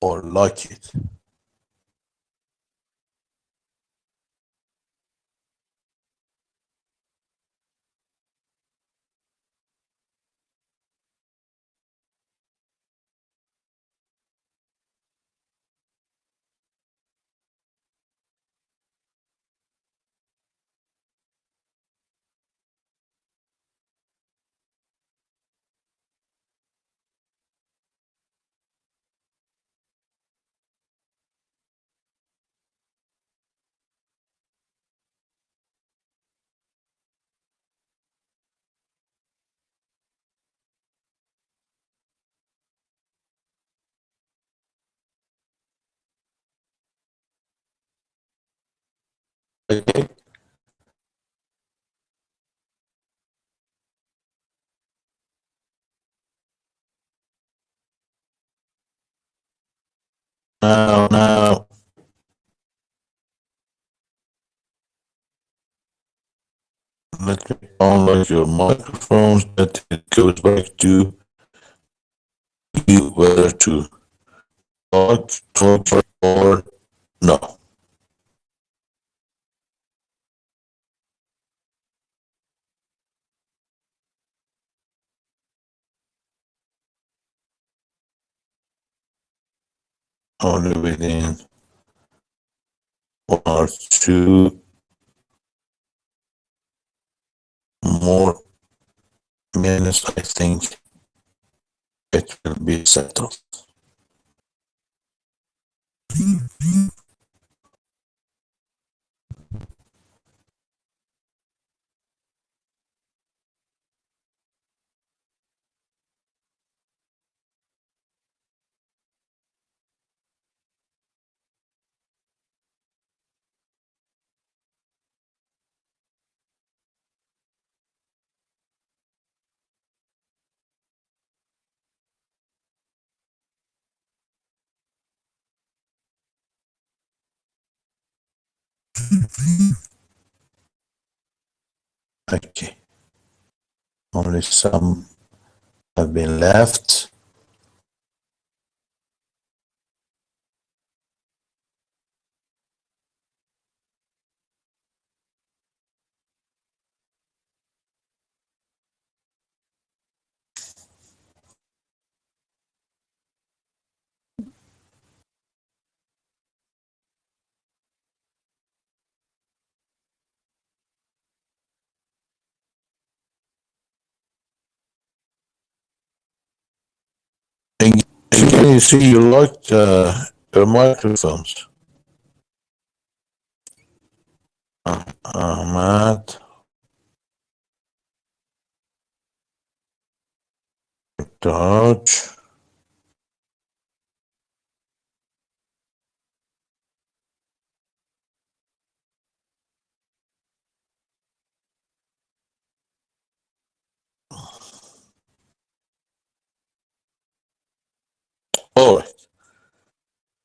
or like it. Okay. Now, let me unlock your microphones that it goes back to you whether to talk or no. Only within 1 or 2 more minutes, I think it will be settled. Okay. Only some have been left. Again, you see, you locked your microphones. Ahmad, Dodge. All right.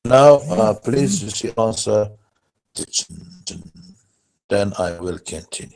Now, please just answer. Then I will continue.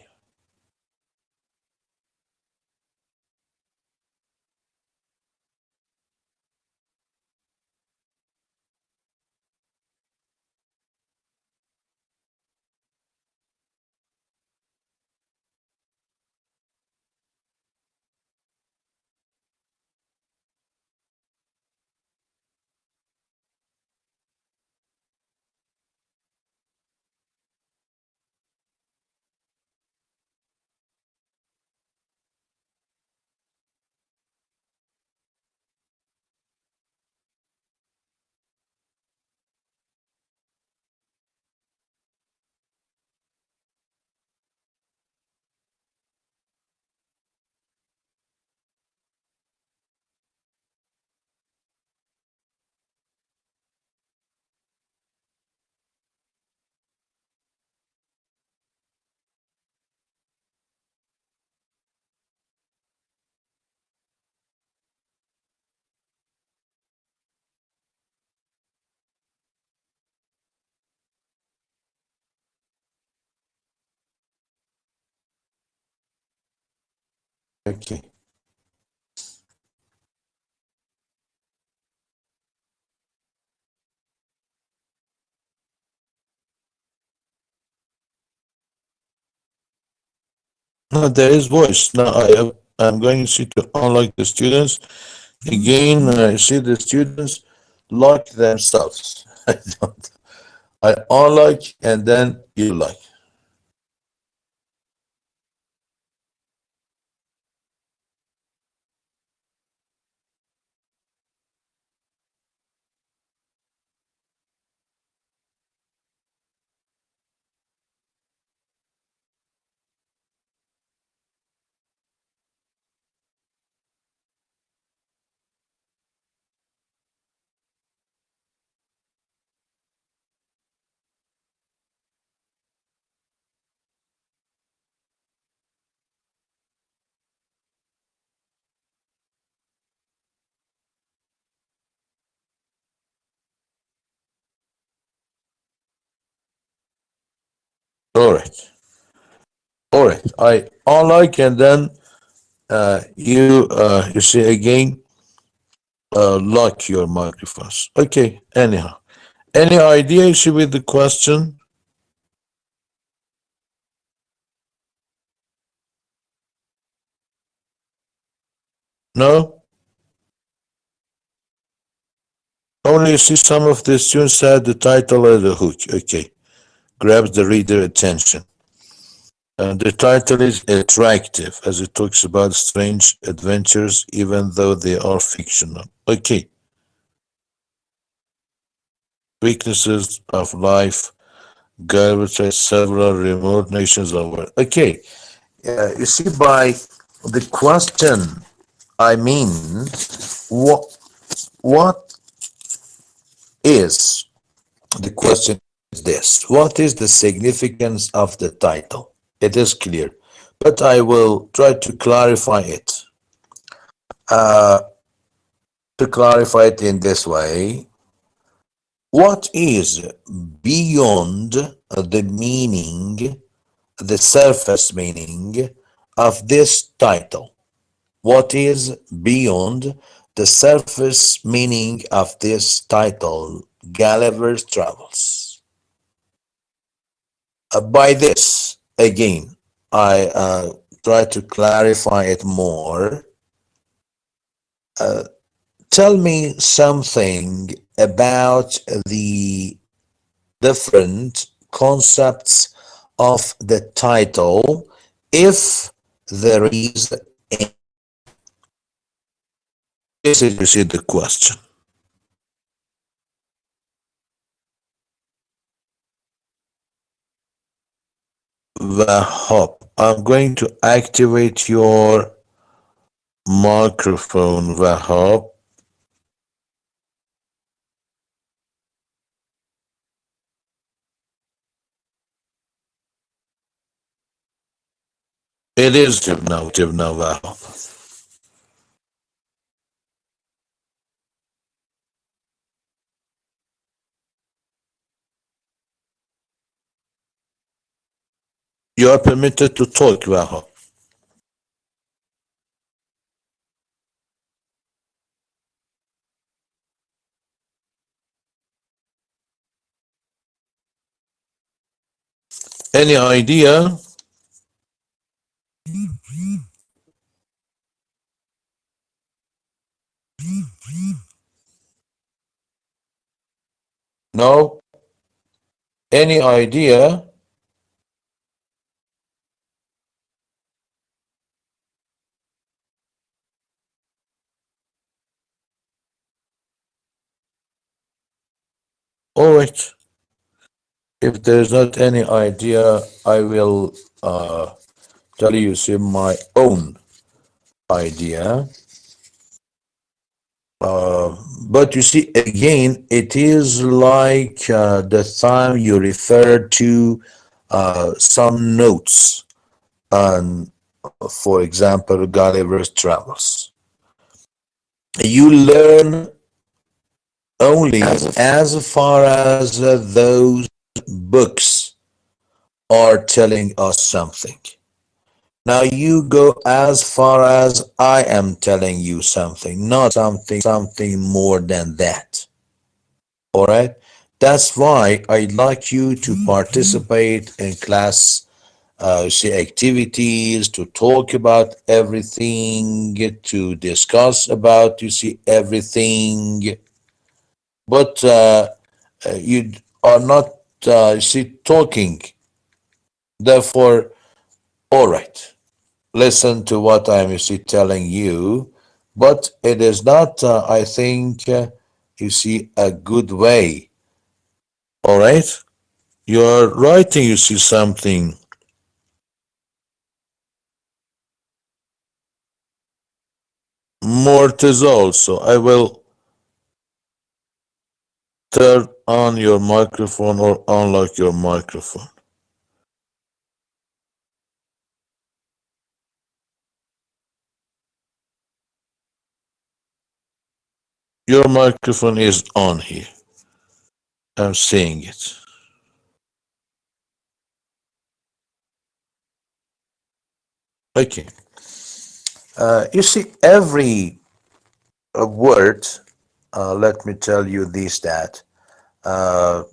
Okay. No, there is voice. Now I'm going to unlock the students. Again, I see the students lock themselves. I don't. I unlock and then you lock. All right. All right. I unlock and then you see again lock your microphones. Okay. Anyhow, any ideas with the question? No. Only you see some of the students said the title as a hook. Okay. Grabs the reader attention. The title is attractive as it talks about strange adventures, even though they are fictional. Okay. Weaknesses of life. Gulliver tries several remote nations over. Okay. You see, by the question, I mean, what what is the question is this? What is the significance of the title? It is clear, but I will try to clarify it. Uh, to clarify it in this way, what is beyond the meaning, the surface meaning of this title? What is beyond the surface meaning of this title, Gulliver's Travels? By this, again, I try to clarify it more. Uh, Tell me something about the different concepts of the title, if there is. This is, you see, the question. Vahop, I'm going to activate your microphone, Vahop. It is active now, Vahop. You are permitted to talk, Vahop. Any idea? No? Any idea? All right. If there's not any idea, I will tell you see my own idea. But you see, again, it is like the time you referred to some notes on, for example, Gulliver's Travels. You learn only as far as those books are telling us something. Now you go as far as I am telling you something, not something more than that. All right? That's why I'd like you to participate in class you see, activities, to talk about everything, to discuss about, you see, everything. But you are not, you see, talking. Therefore, all right, listen to what I'm, you see, telling you. But it is not, I think, you see, a good way. All right? You're writing, you see, something. Mortazol. So I will turn on your microphone or unlock your microphone. Your microphone is on here. I'm seeing it. Okay. You see, every word, let me tell you this, that uh,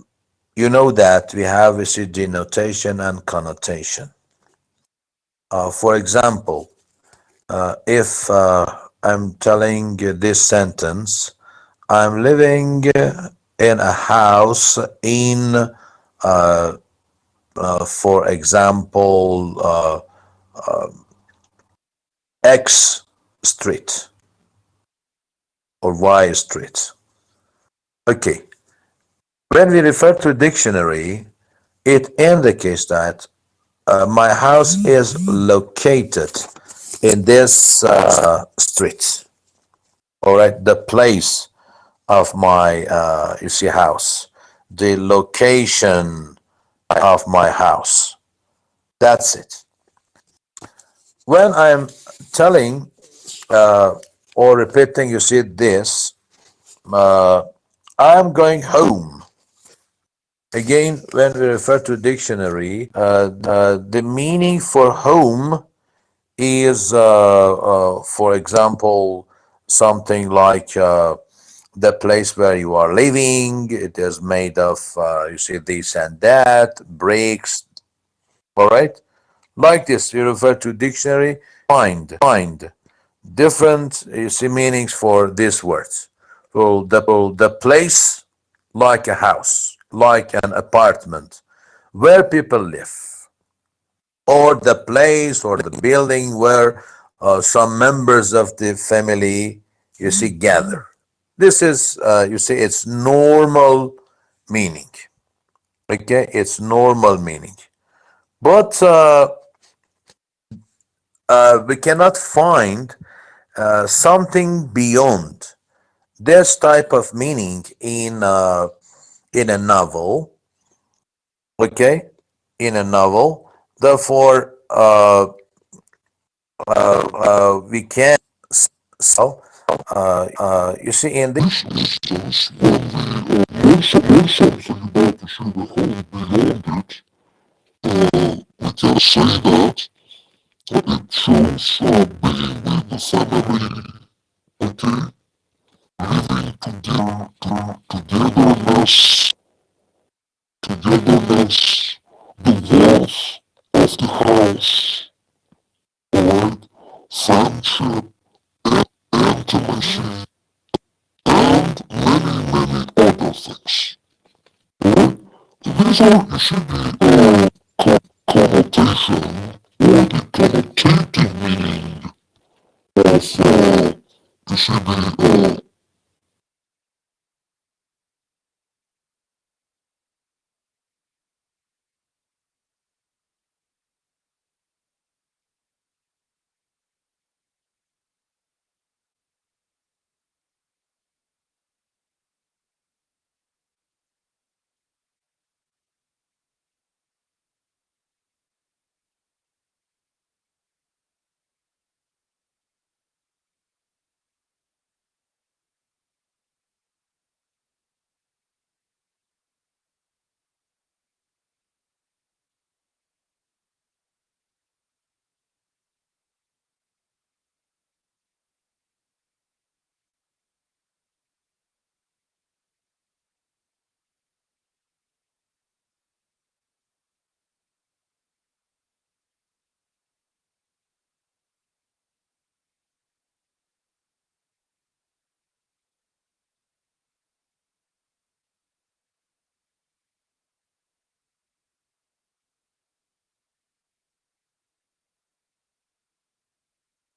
you know that we have, you see, denotation and connotation. For example, if I'm telling this sentence, I'm living in a house in, for example, X street or Y street. Okay, when we refer to dictionary, it indicates that my house is located in this street. All right, the place of my, you see, house, the location of my house. That's it. When I'm telling or repeating, you see this, uh, I'm going home. Again, when we refer to dictionary, the meaning for home is, for example, something like the place where you are living. It is made of, you see, this and that, bricks. All right, like this, you refer to dictionary. Find different, you see, meanings for these words. So the place, like a house, like an apartment where people live, or the place or the building where some members of the family, you see, gather. This is, you see, it's normal meaning. Okay, it's normal meaning. But we cannot find something beyond this type of meaning in a novel. Okay, in a novel. Therefore, we can so you see, in this instance, when we learn something about the home beyond it, we can say that it shows being with the family, okay, living togetherness, togetherness, the warmth of the house, alright, friendship, intimacy, and many other things. Alright? These are usually connotation or the connotative meaning of usually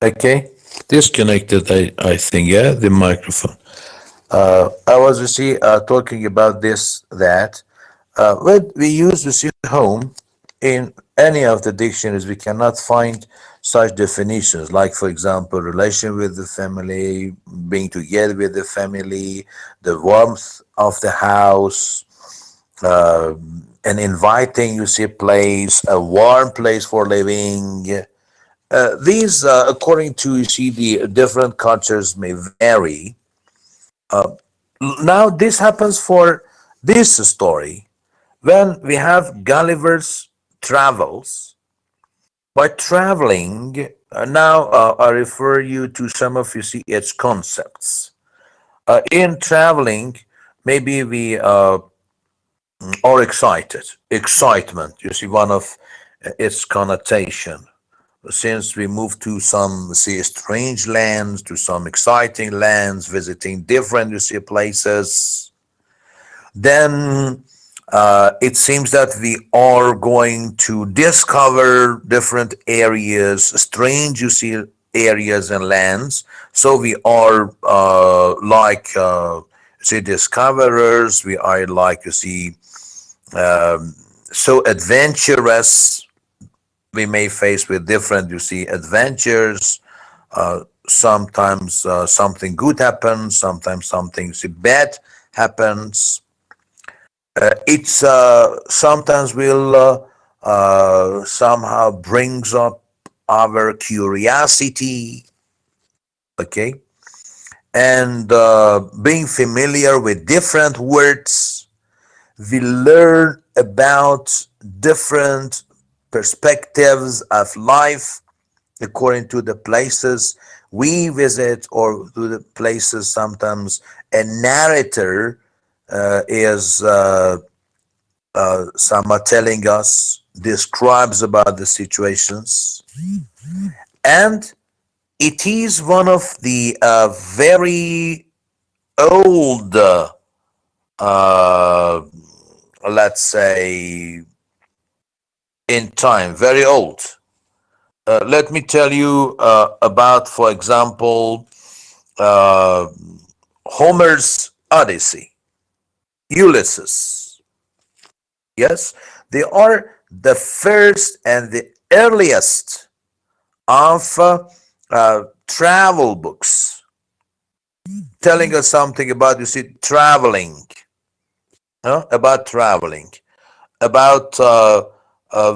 Okay, disconnected. I think, yeah, the microphone. I was, you see, talking about this that when we use, you see, home in any of the dictionaries, we cannot find such definitions. Like, for example, relation with the family, being together with the family, the warmth of the house, an inviting, you see, place, a warm place for living. These, according to, you see, the different cultures may vary. Now, this happens for this story when we have Gulliver's travels. By traveling, now I refer you to some of, you see, its concepts. In traveling, maybe we are excited. Excitement, you see, one of its connotation. Since we move to some, see, strange lands, to some exciting lands, visiting different, you see, places, then it seems that we are going to discover different areas, strange, you see, areas and lands. So we are like, say, discoverers. We are like, you see, so adventurous. We may face with different, you see, adventures. Sometimes something good happens, sometimes something, you see, bad happens. It's sometimes will somehow brings up our curiosity, okay, and being familiar with different words, we learn about different perspectives of life according to the places we visit or to the places. Sometimes a narrator is some are telling us, describes about the situations, and it is one of the very old, uh, let's say, in time, very old. Let me tell you about, for example, uh, Homer's Odyssey, Ulysses. Yes, they are the first and the earliest of travel books, telling us something about, you see, traveling, about traveling, about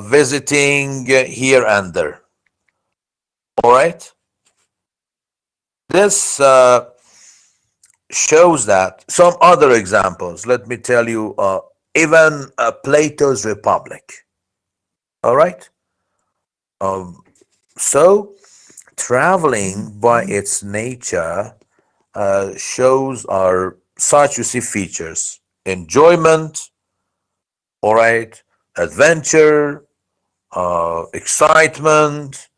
visiting here and there. All right, this shows that. Some other examples, let me tell you, even Plato's Republic. All right, um, so traveling by its nature shows our such, you see, features: enjoyment, all right, adventure, excitement,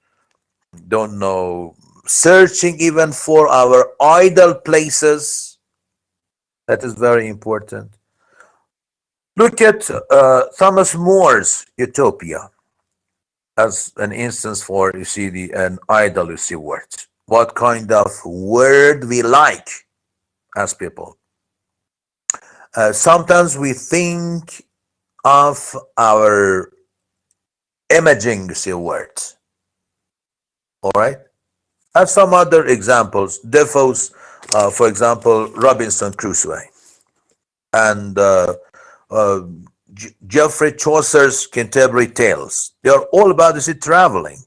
don't know, searching even for our idle places. That is very important. Look at Thomas More's Utopia as an instance for, you see, the an idle, you see, word. What kind of word we like as people. Sometimes we think of our imaging, you see, words. All right. I have some other examples. Defoe's, for example, Robinson Crusoe, and uh, Geoffrey Chaucer's Canterbury Tales. They are all about, you see, traveling.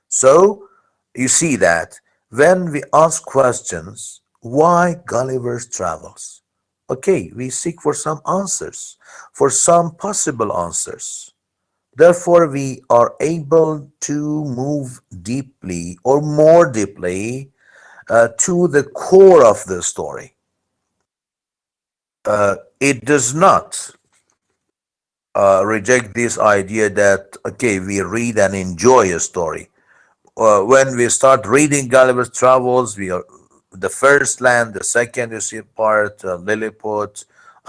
So you see that when we ask questions, why Gulliver's Travels? Okay, we seek for some answers, for some possible answers. Therefore, we are able to move deeply or more deeply to the core of the story. It does not reject this idea that, okay, we read and enjoy a story. When we start reading Gulliver's Travels, we are the first land, the second, you see, part, Lilliput,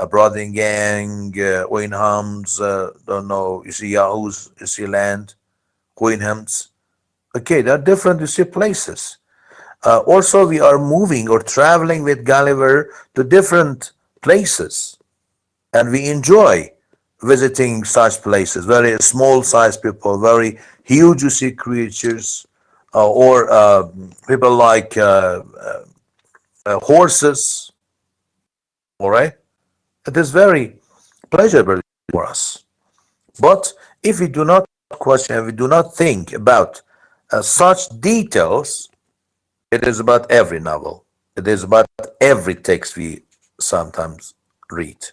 Brothingham, Wyndham's, don't know, you see, Yahoo's, you see, land, Wyndham's. Okay, there are different, you see, places. Also, we are moving or traveling with Gulliver to different places, and we enjoy visiting such places. Very small sized people, very huge, you see, creatures, or people like horses. All right, it is very pleasurable for us. But if we do not question, we do not think about such details, it is about every novel. It is about every text we sometimes read.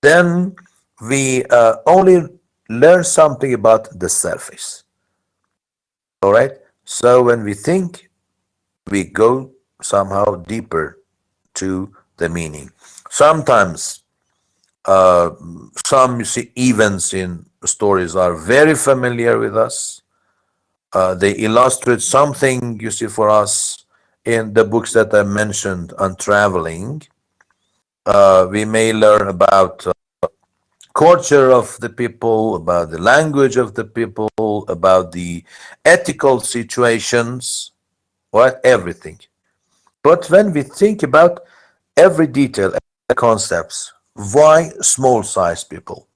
Then we only learn something about the surface. All right. So when we think, we go somehow deeper to the meaning. Sometimes uh, some, you see, events in stories are very familiar with us. They illustrate something, you see, for us in the books that I mentioned on traveling. We may learn about culture of the people, about the language of the people, about the ethical situations, what everything. But when we think about every detail, every concepts, why small size people?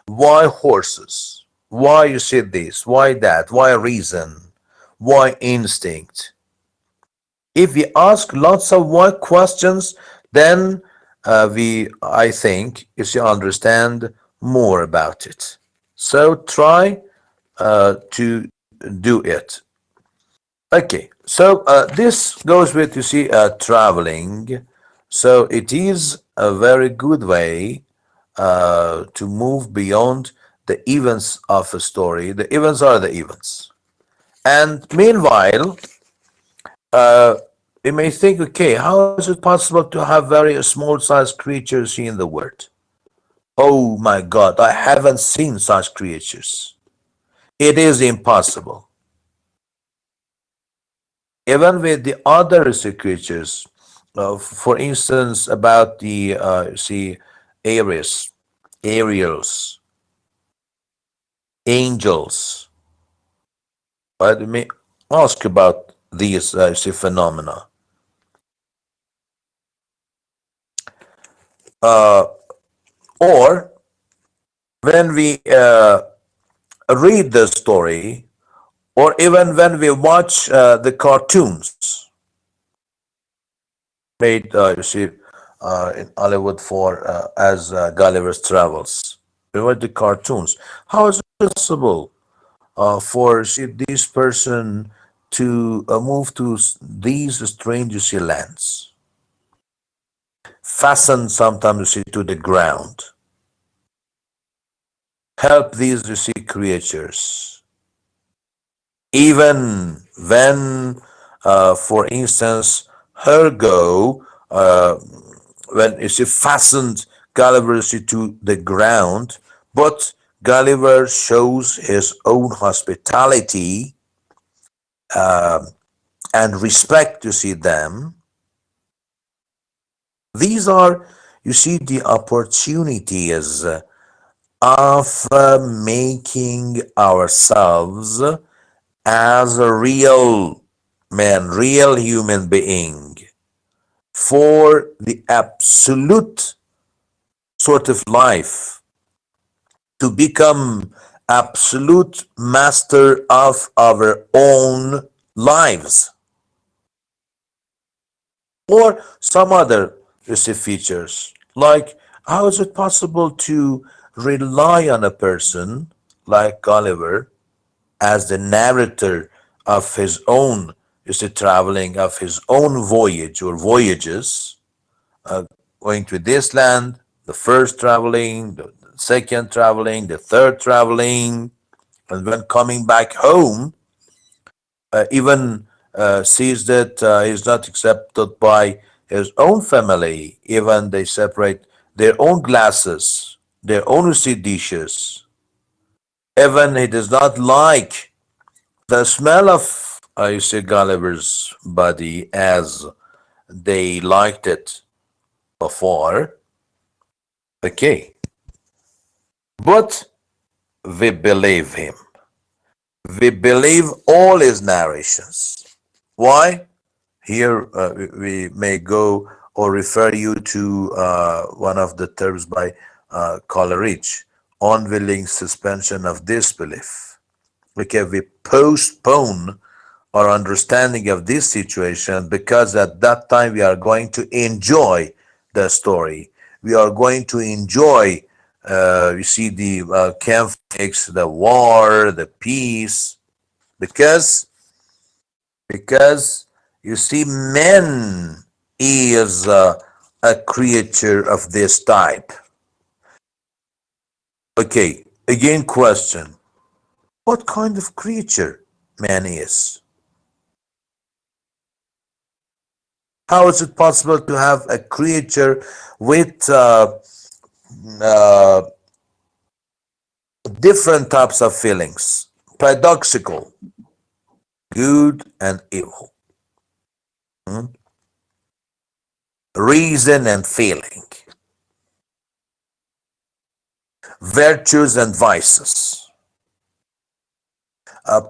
Why horses? Why you see this? Why that? Why reason? Why instinct? If we ask lots of why questions, then I think, you see, understand more about it. So try to do it. Okay, so this goes with, you see, traveling. So it is a very good way to move beyond the events of a story. The events are the events. And meanwhile, uh, you may think, okay, how is it possible to have very small sized creatures in the world? Oh my God, I haven't seen such creatures. It is impossible. Even with the other sea creatures, for instance, about the see, Aries, Ariels, angels. Let me ask about these see, phenomena. Uh, or when we read the story, or even when we watch the cartoons made, you see, in Hollywood for as Gulliver's Travels. We watch the cartoons. How is it possible for, see, this person to move to these strange, you see, lands, fastened sometimes, you see, to the ground, help these, you see, creatures, even when, for instance, Hergo, when you see, fastened Gulliver, you see, to the ground, but Gulliver shows his own hospitality and respect to see them. These are, you see, the opportunities of making ourselves as a real man, real human being, for the absolute sort of life, to become absolute master of our own lives, or some other, you see, features like how is it possible to rely on a person like Gulliver as the narrator of his own, you see, traveling, of his own voyage or voyages, uh, going to this land, the first traveling, the second traveling, the third traveling, and when coming back home, even sees that he's not accepted by his own family. Even they separate their own glasses, their own dishes. Even he does not like the smell of, you see, Gulliver's body as they liked it before. Okay, but we believe him. We believe all his narrations. Why? Here we may go or refer you to one of the terms by Coleridge, unwilling suspension of disbelief. Okay, we postpone our understanding of this situation because at that time we are going to enjoy the story. We are going to enjoy, you see, the conflicts, the war, the peace, because because you see, man is a creature of this type. Okay, again, question: what kind of creature man is? How is it possible to have a creature with uh, different types of feelings? Paradoxical, good and evil, hmm? Reason and feeling, virtues and vices,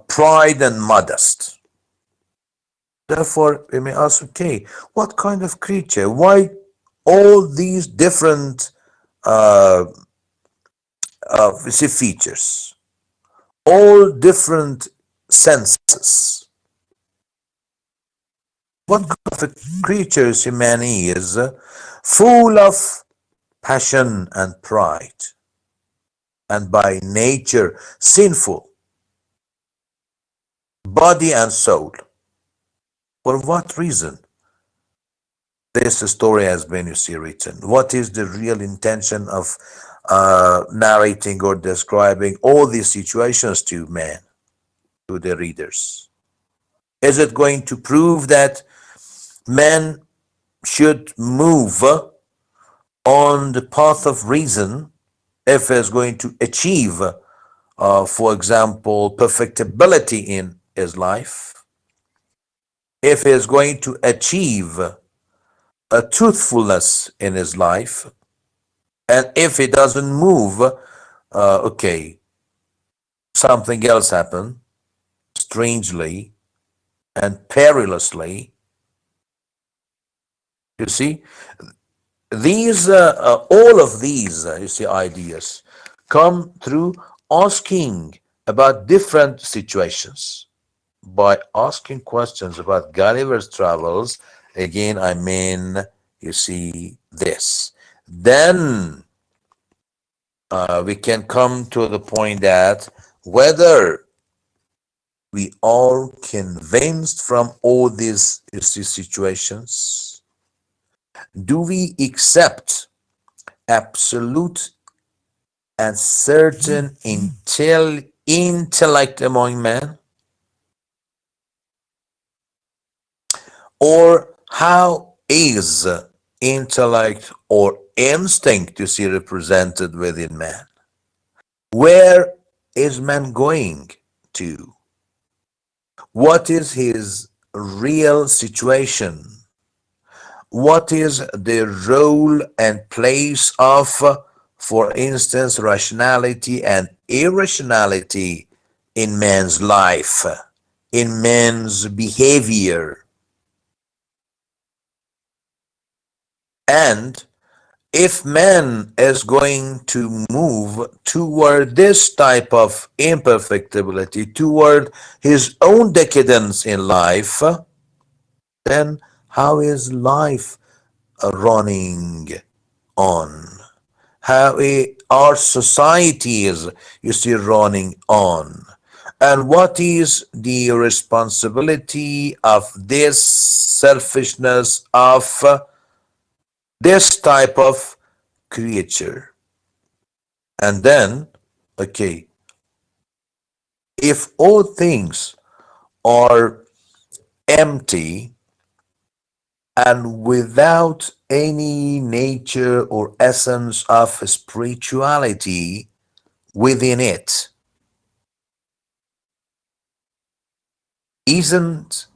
pride and modest. Therefore, we may ask, okay, what kind of creature? Why all these different uh, we see features, all different senses? What kind of a creature is humanity is full of passion and pride, and by nature sinful, body and soul. For what reason this story has been, you see, written? What is the real intention of narrating or describing all these situations to man, to the readers? Is it going to prove that man should move on the path of reason if he is going to achieve, for example, perfectibility in his life, if he is going to achieve a truthfulness in his life, and if he doesn't move, okay, something else happened strangely and perilously. You see, these all of these you see ideas come through asking about different situations. By asking questions about Gulliver's travels, again, I mean, you see this. Then we can come to the point that whether we are convinced from all these, you see, situations, do we accept absolute and certain intellect among men? Or how is intellect or instinct, you see, represented within man? Where is man going to? What is his real situation? What is the role and place of, for instance, rationality and irrationality in man's life, in man's behavior? And if man is going to move toward this type of imperfectibility, toward his own decadence in life, then how is life running on? How our society is, you see, running on? And what is the responsibility of this selfishness of this type of creature? And then, okay, if all things are empty and without any nature or essence of spirituality within it, isn't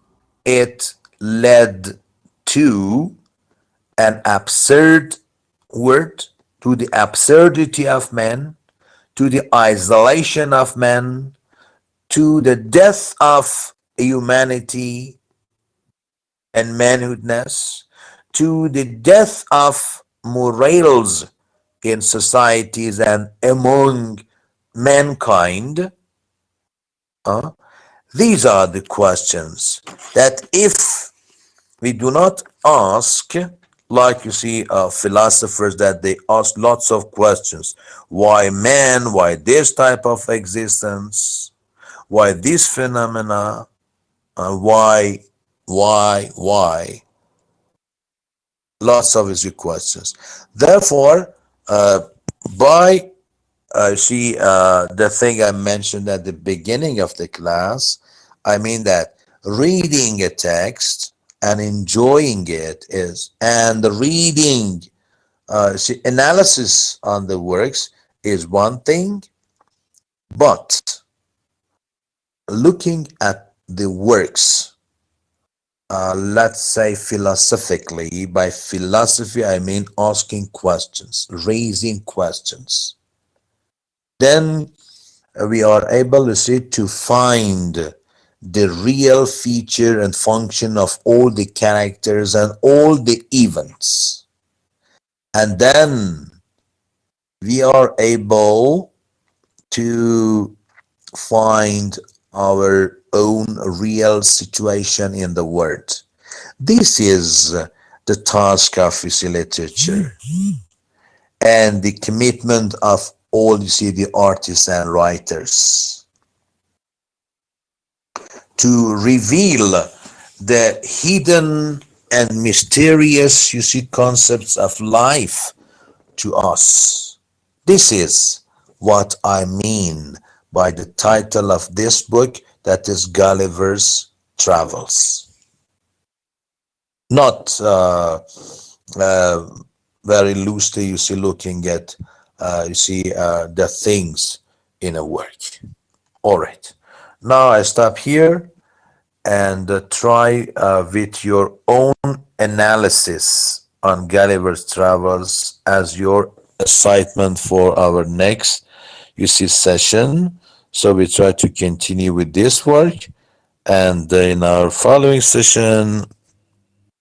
it led to an absurd word, to the absurdity of man, to the isolation of man, to the death of humanity and manhoodness, to the death of morals in societies and among mankind. uh, these are the questions that if we do not ask, like you see philosophers that they ask lots of questions. Why man? Why this type of existence? Why this phenomena? Why? Lots of easy questions. Therefore, uh, by see the thing I mentioned at the beginning of the class, I mean that reading a text and enjoying it is, and reading, see, analysis on the works is one thing, but looking at the works, let's say philosophically, by philosophy I mean asking questions, raising questions, then we are able to see to find the real feature and function of all the characters and all the events. And then we are able to find our own real situation in the world. This is the task of literature and the commitment of all, you see, the artists and writers to reveal the hidden and mysterious, you see, concepts of life to us. This is what I mean by the title of this book, that is Gulliver's Travels. Not uh, very loosely, you see, looking at, you see, the things in a work. All right. Now I stop here and try with your own analysis on Gulliver's Travels as your assignment for our next, you see, session. So we try to continue with this work, and in our following session,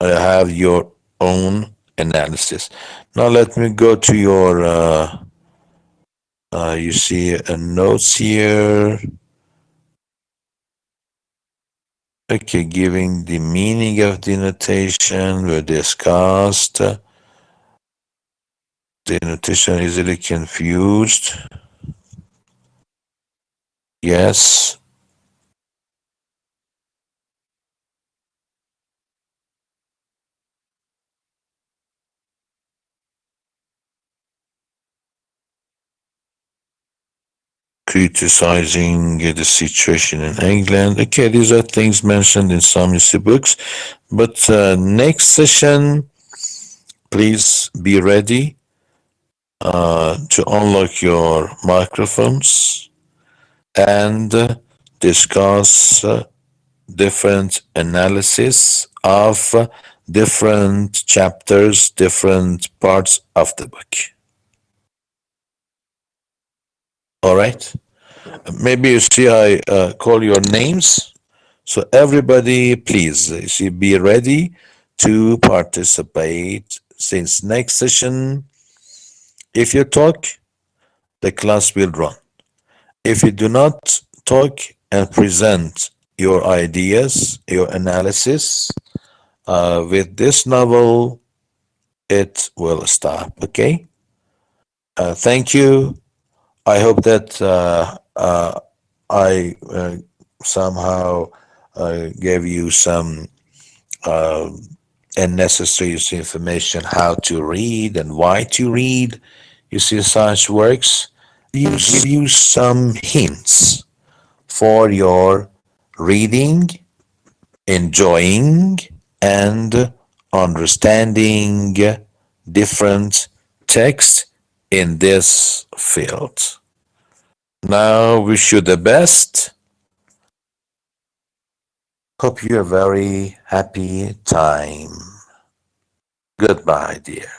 I have your own analysis. Now let me go to your, you see, notes here. Okay, giving the meaning of the notation we discussed. The notation easily confused. Yes. Criticizing the situation in England. Okay, these are things mentioned in some books. But next session, please be ready to unlock your microphones and discuss different analysis of different chapters, different parts of the book. All right. Maybe you see I call your names. So everybody, please, you see, be ready to participate since next session. If you talk, the class will run. If you do not talk and present your ideas, your analysis with this novel, it will stop. Okay. Thank you. I hope that I somehow gave you some uh, unnecessary information how to read and why to read. You see, such works give you some hints for your reading, enjoying, and understanding different texts in this field. Now, wish you the best. Hope you a very happy time. Goodbye, dear.